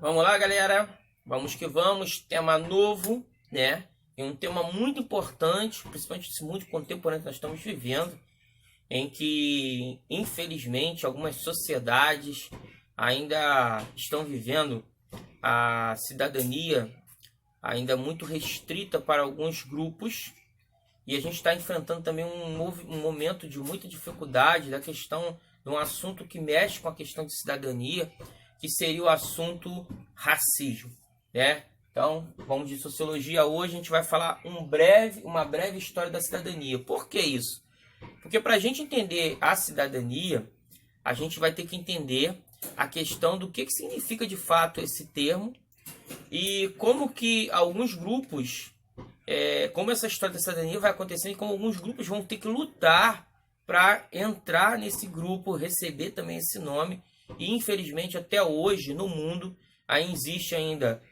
Vamos lá, galera. Vamos que vamos. Tema novo, né? E um tema muito importante, principalmente esse mundo contemporâneo que nós estamos vivendo, em que, infelizmente, algumas sociedades ainda estão vivendo a cidadania ainda muito restrita para alguns grupos. E a gente está enfrentando também um momento de muita dificuldade da questão de um assunto que mexe com a questão de cidadania, que seria o assunto racismo, né? Então, vamos de sociologia. Hoje a gente vai falar uma breve história da cidadania. Por que isso? Porque para a gente entender a cidadania, a gente vai ter que entender a questão do que significa de fato esse termo e como que alguns grupos, como essa história da cidadania vai acontecendo e como alguns grupos vão ter que lutar para entrar nesse grupo, receber também esse nome. E infelizmente até hoje no mundo existe ainda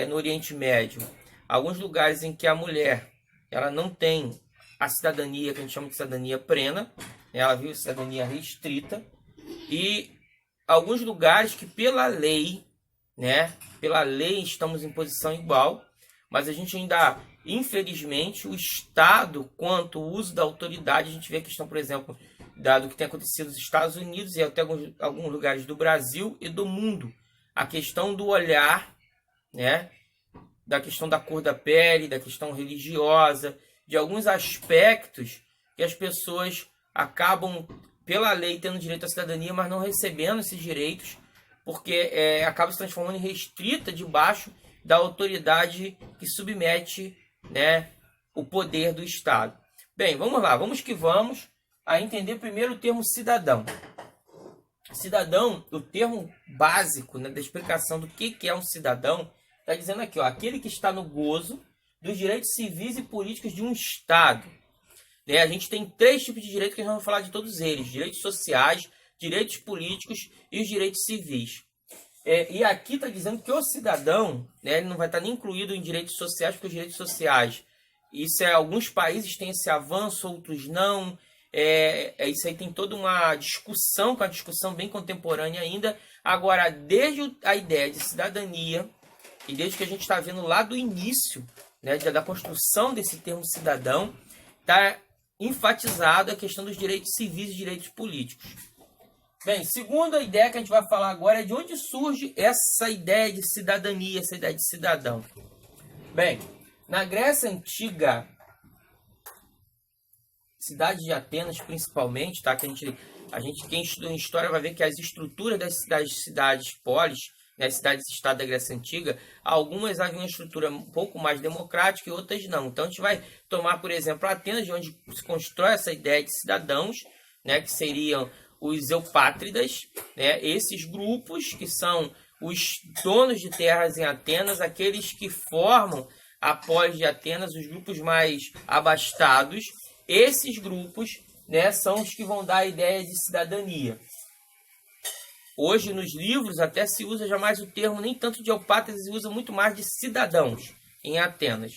no Oriente Médio alguns lugares em que a mulher ela não tem a cidadania que a gente chama de cidadania plena, ela vive cidadania restrita, e alguns lugares que pela lei estamos em posição igual, mas a gente ainda, infelizmente, o Estado, quanto o uso da autoridade, a gente vê a questão, por exemplo, do que tem acontecido nos Estados Unidos e até alguns lugares do Brasil e do mundo. A questão do olhar, né, da questão da cor da pele, da questão religiosa, de alguns aspectos que as pessoas acabam, pela lei, tendo direito à cidadania, mas não recebendo esses direitos, porque acaba se transformando em restrita debaixo da autoridade que submete, né, o poder do Estado. Bem, vamos lá, vamos que vamos a entender primeiro o termo cidadão. Cidadão, o termo básico, né, da explicação do que é um cidadão, está dizendo aqui, ó, aquele que está no gozo dos direitos civis e políticos de um Estado. Né? A gente tem 3 tipos de direitos que a gente vai falar de todos eles: direitos sociais, direitos políticos e os direitos civis. E aqui está dizendo que o cidadão, né, ele não vai estar nem incluído em direitos sociais, porque os direitos sociais, alguns países têm esse avanço, outros não. Isso aí tem toda uma discussão, com a discussão bem contemporânea ainda. Agora, desde a ideia de cidadania, e desde que a gente está vendo lá do início, né, da construção desse termo cidadão, está enfatizado a questão dos direitos civis e direitos políticos. Bem, segunda ideia que a gente vai falar agora é de onde surge essa ideia de cidadania, essa ideia de cidadão. Bem, na Grécia Antiga, cidade de Atenas principalmente, tá? Que quem estudou em história vai ver que as estruturas das cidades polis, né, cidades-estado da Grécia Antiga, algumas haviam uma estrutura um pouco mais democrática e outras não. Então a gente vai tomar, por exemplo, Atenas, de onde se constrói essa ideia de cidadãos, né, que seriam os eupátridas, né, esses grupos que são os donos de terras em Atenas, aqueles que formam a polis de Atenas, os grupos mais abastados. Esses grupos, né, são os que vão dar a ideia de cidadania. Hoje, nos livros, até se usa jamais o termo, nem tanto de eupátridas, se usa muito mais de cidadãos em Atenas.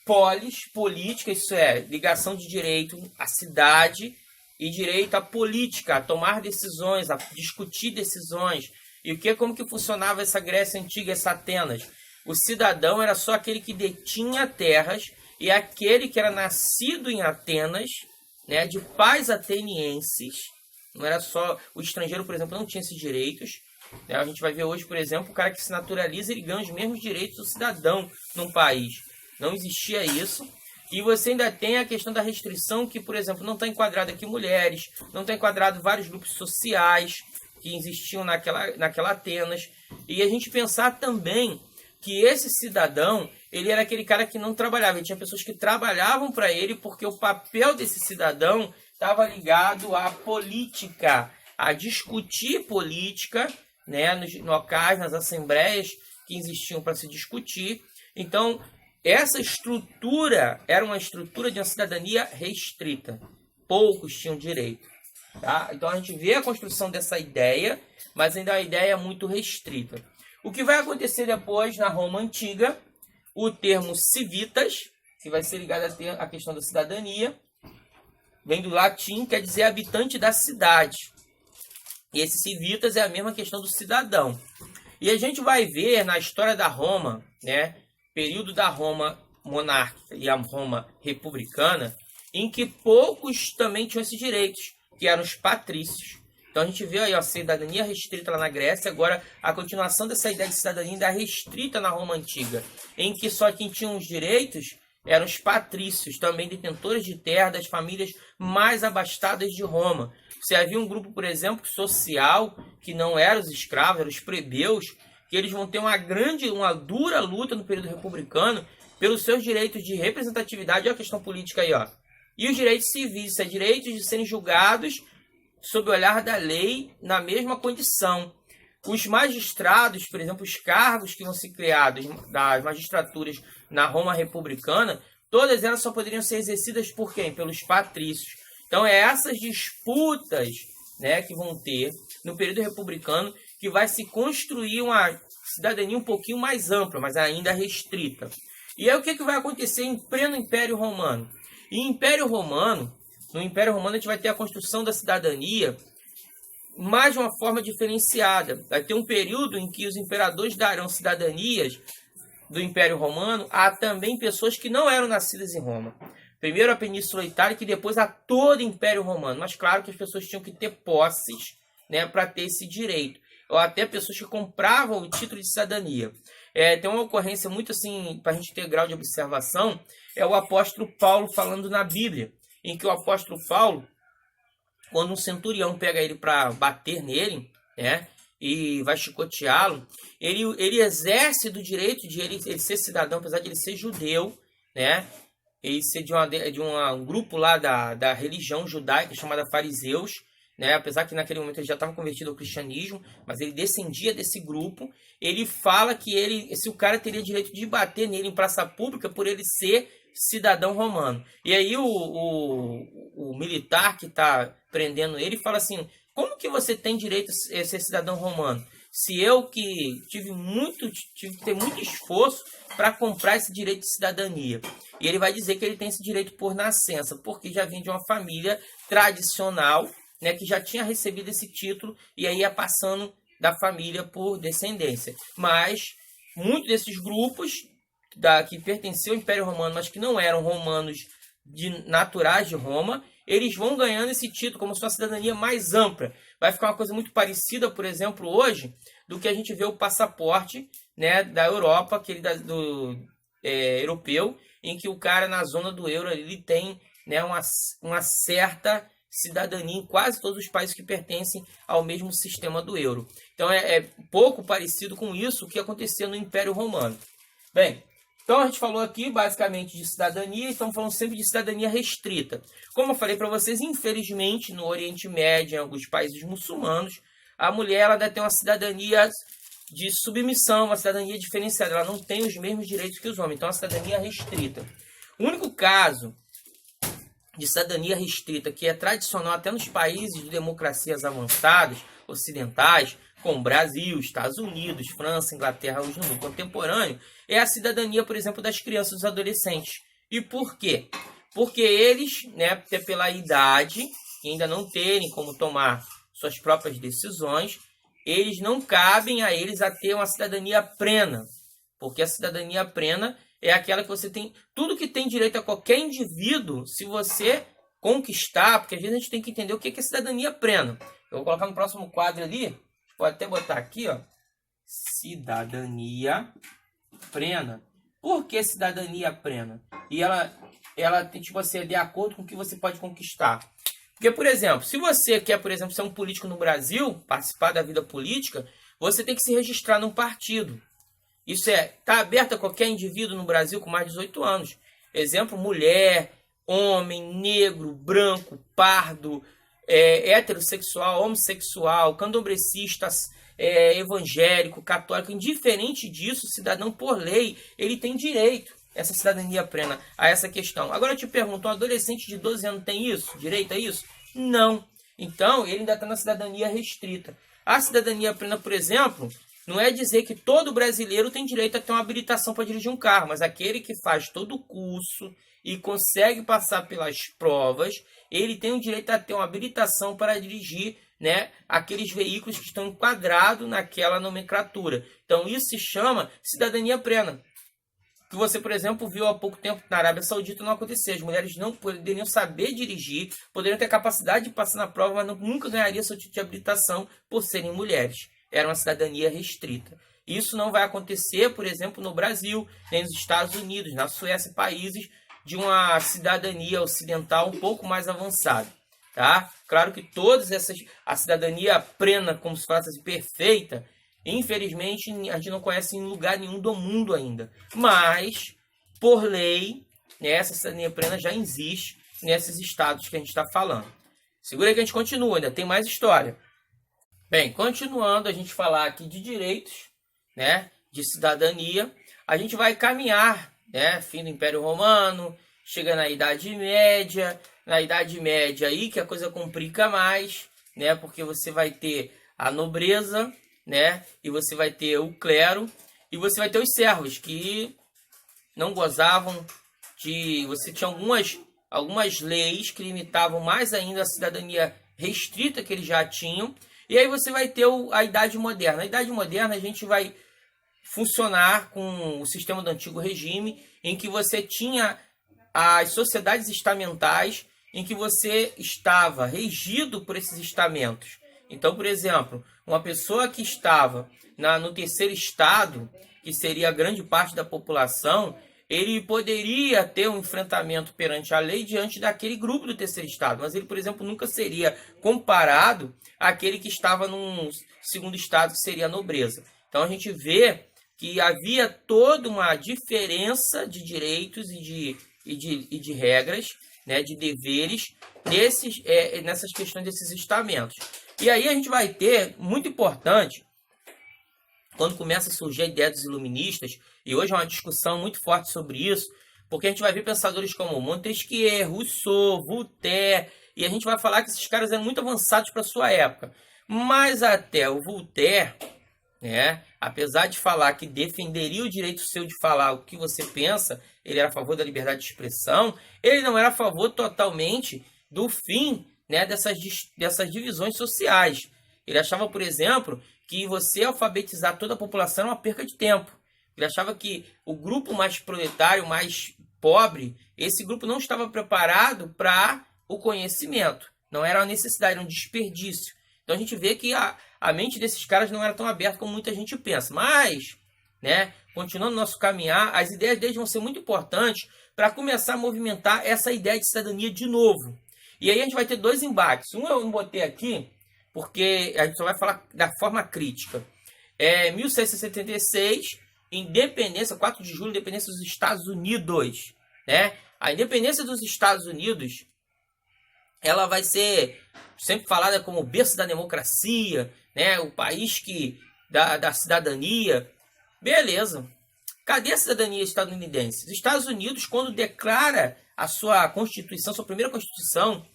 Polis, política, isso é, ligação de direito à cidade e direito à política, a tomar decisões, a discutir decisões. E como que funcionava essa Grécia Antiga, essa Atenas? O cidadão era só aquele que detinha terras, e aquele que era nascido em Atenas, né, de pais atenienses. Não era só o estrangeiro, por exemplo, não tinha esses direitos. Né? A gente vai ver hoje, por exemplo, o cara que se naturaliza, ele ganha os mesmos direitos do cidadão num país. Não existia isso. E você ainda tem a questão da restrição que, por exemplo, não está enquadrado aqui mulheres, não está enquadrado vários grupos sociais que existiam naquela Atenas. E a gente pensar também que esse cidadão, ele era aquele cara que não trabalhava. E tinha pessoas que trabalhavam para ele porque o papel desse cidadão estava ligado à política, a discutir política, né, nos locais, nas assembleias que existiam para se discutir. Então, essa estrutura era uma estrutura de uma cidadania restrita. Poucos tinham direito. Tá? Então, a gente vê a construção dessa ideia, mas ainda é uma ideia muito restrita. O que vai acontecer depois, na Roma Antiga, o termo civitas, que vai ser ligado à questão da cidadania, vem do latim, quer dizer habitante da cidade. E esse civitas é a mesma questão do cidadão. E a gente vai ver na história da Roma, né, período da Roma monárquica e a Roma republicana, em que poucos também tinham esses direitos, que eram os patrícios. Então a gente vê aí a cidadania restrita lá na Grécia, agora a continuação dessa ideia de cidadania ainda restrita na Roma Antiga, em que só quem tinha os direitos eram os patrícios, também detentores de terra das famílias mais abastadas de Roma. Você havia um grupo, por exemplo, social, que não eram os escravos, eram os plebeus, que eles vão ter uma dura luta no período republicano pelos seus direitos de representatividade, olha a questão política aí, ó. E os direitos civis, isso é direitos de serem julgados sob o olhar da lei na mesma condição. Os magistrados, por exemplo, os cargos que vão ser criados das magistraturas na Roma republicana, todas elas só poderiam ser exercidas por quem? Pelos patrícios. Então, é essas disputas, né, que vão ter no período republicano que vai se construir uma cidadania um pouquinho mais ampla, mas ainda restrita. E aí o que vai acontecer em pleno Império Romano? Em Império Romano, no Império Romano a gente vai ter a construção da cidadania mais de uma forma diferenciada. Vai ter um período em que os imperadores darão cidadanias do Império Romano a também pessoas que não eram nascidas em Roma. Primeiro a Península Itálica e depois a todo o Império Romano. Mas claro que as pessoas tinham que ter posses, né, para ter esse direito. Ou até pessoas que compravam o título de cidadania. Tem uma ocorrência muito assim, para a gente ter grau de observação, é o apóstolo Paulo falando na Bíblia, em que o apóstolo Paulo, quando um centurião pega ele para bater nele, né, e vai chicoteá-lo, ele exerce do direito de ele ser cidadão, apesar de ele ser judeu, né, ele ser de um grupo lá da religião judaica chamada fariseus, né, apesar que naquele momento ele já estava convertido ao cristianismo, mas ele descendia desse grupo. Ele fala que se o cara teria direito de bater nele em praça pública por ele ser cidadão romano. E aí o militar que está prendendo ele fala assim: como que você tem direito a ser cidadão romano? Se eu que tive que ter muito esforço para comprar esse direito de cidadania. E ele vai dizer que ele tem esse direito por nascença, porque já vem de uma família tradicional, né, que já tinha recebido esse título e aí ia passando da família por descendência. Mas muitos desses grupos que pertenciam ao Império Romano, mas que não eram romanos naturais de Roma, eles vão ganhando esse título como sua cidadania mais ampla. Vai ficar uma coisa muito parecida, por exemplo, hoje, do que a gente vê o passaporte, né, da Europa, aquele europeu, em que o cara na zona do euro ele tem, né, uma certa cidadania em quase todos os países que pertencem ao mesmo sistema do euro. Então é pouco parecido com isso que acontecia no Império Romano. Bem, então a gente falou aqui basicamente de cidadania, estamos falando sempre de cidadania restrita. Como eu falei para vocês, infelizmente no Oriente Médio, em alguns países muçulmanos, a mulher ela deve ter uma cidadania de submissão, uma cidadania diferenciada, ela não tem os mesmos direitos que os homens, então é uma cidadania restrita. O único caso de cidadania restrita que é tradicional até nos países de democracias avançadas, ocidentais, como Brasil, Estados Unidos, França, Inglaterra, hoje no mundo contemporâneo, é a cidadania, por exemplo, das crianças e dos adolescentes. E por quê? Porque eles, né, até pela idade, que ainda não terem como tomar suas próprias decisões, eles não cabem a eles a ter uma cidadania plena. Porque a cidadania plena é aquela que você tem tudo que tem direito a qualquer indivíduo, se você conquistar, porque às vezes a gente tem que entender o que é cidadania plena. Eu vou colocar no próximo quadro ali, pode até botar aqui, ó, cidadania plena. Por que cidadania plena? E ela tem, tipo assim, de acordo com o que você pode conquistar. Porque, por exemplo, se você quer, por exemplo, ser um político no Brasil, participar da vida política, você tem que se registrar num partido. Isso está aberto a qualquer indivíduo no Brasil com mais de 18 anos. Exemplo, mulher, homem, negro, branco, pardo, heterossexual, homossexual, candomblecista, evangélico, católico. Indiferente disso, o cidadão, por lei, ele tem direito, essa cidadania plena, a essa questão. Agora eu te pergunto, um adolescente de 12 anos tem isso? Direito a isso? Não. Então, ele ainda está na cidadania restrita. A cidadania plena, por exemplo, não é dizer que todo brasileiro tem direito a ter uma habilitação para dirigir um carro, mas aquele que faz todo o curso e consegue passar pelas provas, ele tem o direito a ter uma habilitação para dirigir, né, aqueles veículos que estão enquadrados naquela nomenclatura. Então, isso se chama cidadania plena. Que você, por exemplo, viu há pouco tempo na Arábia Saudita não acontecer. As mulheres não poderiam saber dirigir, poderiam ter capacidade de passar na prova, mas nunca ganhariam seu título de habilitação por serem mulheres. Era uma cidadania restrita. Isso não vai acontecer, por exemplo, no Brasil, nem nos Estados Unidos, na Suécia, países de uma cidadania ocidental um pouco mais avançada. Tá? Claro que todas essas, a cidadania plena, como se fala assim, perfeita, infelizmente a gente não conhece em lugar nenhum do mundo ainda. Mas, por lei, né, essa cidadania plena já existe nesses estados que a gente está falando. Segura aí que a gente continua, ainda tem mais história. Bem, continuando a gente falar aqui de direitos, né, de cidadania, a gente vai caminhar, né, fim do Império Romano, chega na Idade Média. Na Idade Média aí que a coisa complica mais, né? Porque você vai ter a nobreza, né? E você vai ter o clero e você vai ter os servos que não gozavam de... Você tinha algumas leis que limitavam mais ainda a cidadania restrita que eles já tinham. E aí você vai ter a Idade Moderna. Na Idade Moderna a gente vai funcionar com o sistema do Antigo Regime, em que você tinha as sociedades estamentais, em que você estava regido por esses estamentos. Então, por exemplo, uma pessoa que estava no terceiro estado, que seria a grande parte da população, ele poderia ter um enfrentamento perante a lei diante daquele grupo do terceiro estado, mas ele, por exemplo, nunca seria comparado àquele que estava num segundo estado, que seria a nobreza. Então, a gente vê que havia toda uma diferença de direitos e de regras, né, de deveres nessas questões desses estamentos. E aí a gente vai ter, muito importante, quando começa a surgir a ideia dos iluministas, e hoje é uma discussão muito forte sobre isso, porque a gente vai ver pensadores como Montesquieu, Rousseau, Voltaire, e a gente vai falar que esses caras eram muito avançados para a sua época. Mas até o Voltaire, né, apesar de falar que defenderia o direito seu de falar o que você pensa, ele era a favor da liberdade de expressão, ele não era a favor totalmente do fim, né, dessas divisões sociais. Ele achava, por exemplo, que você alfabetizar toda a população era uma perca de tempo. Ele achava que o grupo mais proletário, mais pobre, esse grupo não estava preparado para o conhecimento. Não era uma necessidade, era um desperdício. Então a gente vê que a mente desses caras não era tão aberta como muita gente pensa. Mas, né, continuando nosso caminhar, as ideias deles vão ser muito importantes para começar a movimentar essa ideia de cidadania de novo. E aí a gente vai ter dois embates. Um eu não botei aqui, porque a gente só vai falar da forma crítica. 1676, independência, 4 de julho, independência dos Estados Unidos. Né? A independência dos Estados Unidos, ela vai ser sempre falada como o berço da democracia, né? O país da cidadania. Beleza. Cadê a cidadania estadunidense? Os Estados Unidos, quando declara a sua Constituição, sua primeira Constituição,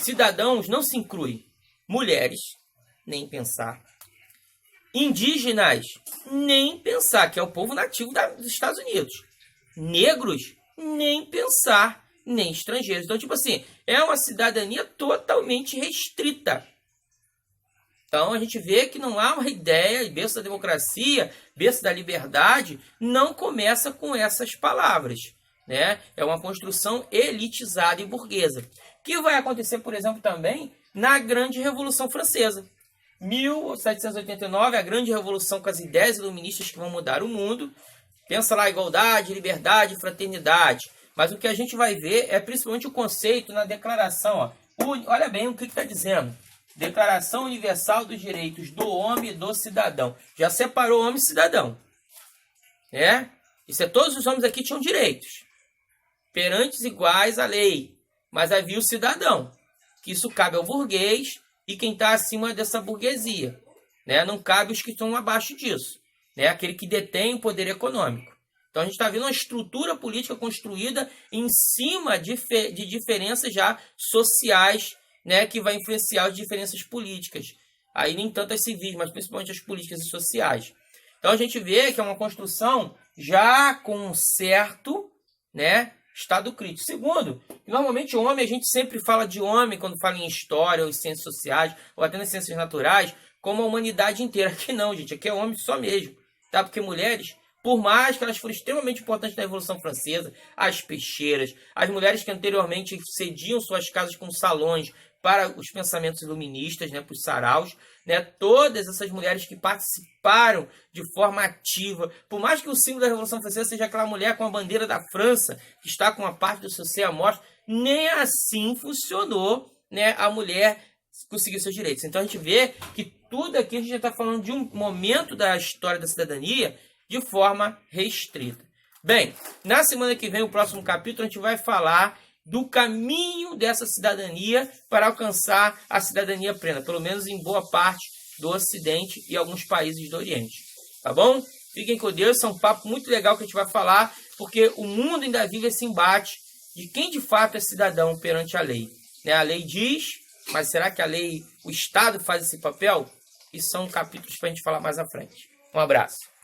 cidadãos não se inclui. Mulheres, nem pensar. Indígenas, nem pensar, que é o povo nativo dos Estados Unidos. Negros, nem pensar, nem estrangeiros. Então, tipo assim, é uma cidadania totalmente restrita. Então, a gente vê que não há uma ideia, berço da democracia, berço da liberdade, não começa com essas palavras. Né? É uma construção elitizada e burguesa. Que vai acontecer, por exemplo, também na Grande Revolução Francesa. 1789, a Grande Revolução com as ideias iluministas que vão mudar o mundo. Pensa lá, igualdade, liberdade, fraternidade. Mas o que a gente vai ver é principalmente o conceito na declaração. Ó. Olha bem o que está dizendo. Declaração Universal dos Direitos do Homem e do Cidadão. Já separou homem e cidadão. Né? Isso é, todos os homens aqui tinham direitos. Perantes iguais à lei. Mas havia o cidadão. Que isso cabe ao burguês e quem está acima dessa burguesia. Né? Não cabe os que estão abaixo disso. Né? Aquele que detém o poder econômico. Então a gente está vendo uma estrutura política construída em cima de diferenças já sociais, né, que vai influenciar as diferenças políticas. Aí nem tanto as civis, mas principalmente as políticas e sociais. Então a gente vê que é uma construção já com um certo, né, Estado crítico. Segundo, normalmente o homem, a gente sempre fala de homem quando fala em história, ou em ciências sociais, ou até nas ciências naturais, como a humanidade inteira. Aqui não, gente, aqui é homem só mesmo, tá? Porque mulheres, por mais que elas foram extremamente importantes na Revolução Francesa, as peixeiras, as mulheres que anteriormente cediam suas casas com salões para os pensamentos iluministas, né, para os saraus, né, todas essas mulheres que participaram de forma ativa, por mais que o símbolo da Revolução Francesa seja aquela mulher com a bandeira da França, que está com uma parte do seu ser à mostra, nem assim funcionou, né, a mulher conseguir seus direitos. Então a gente vê que tudo aqui a gente já está falando de um momento da história da cidadania de forma restrita. Bem, na semana que vem, o próximo capítulo, a gente vai falar do caminho dessa cidadania para alcançar a cidadania plena, pelo menos em boa parte do Ocidente e alguns países do Oriente. Tá bom? Fiquem com Deus, é um papo muito legal que a gente vai falar, porque o mundo ainda vive esse embate de quem de fato é cidadão perante a lei. Né? A lei diz, mas será que a lei, o Estado faz esse papel? Isso são capítulos para a gente falar mais à frente. Um abraço.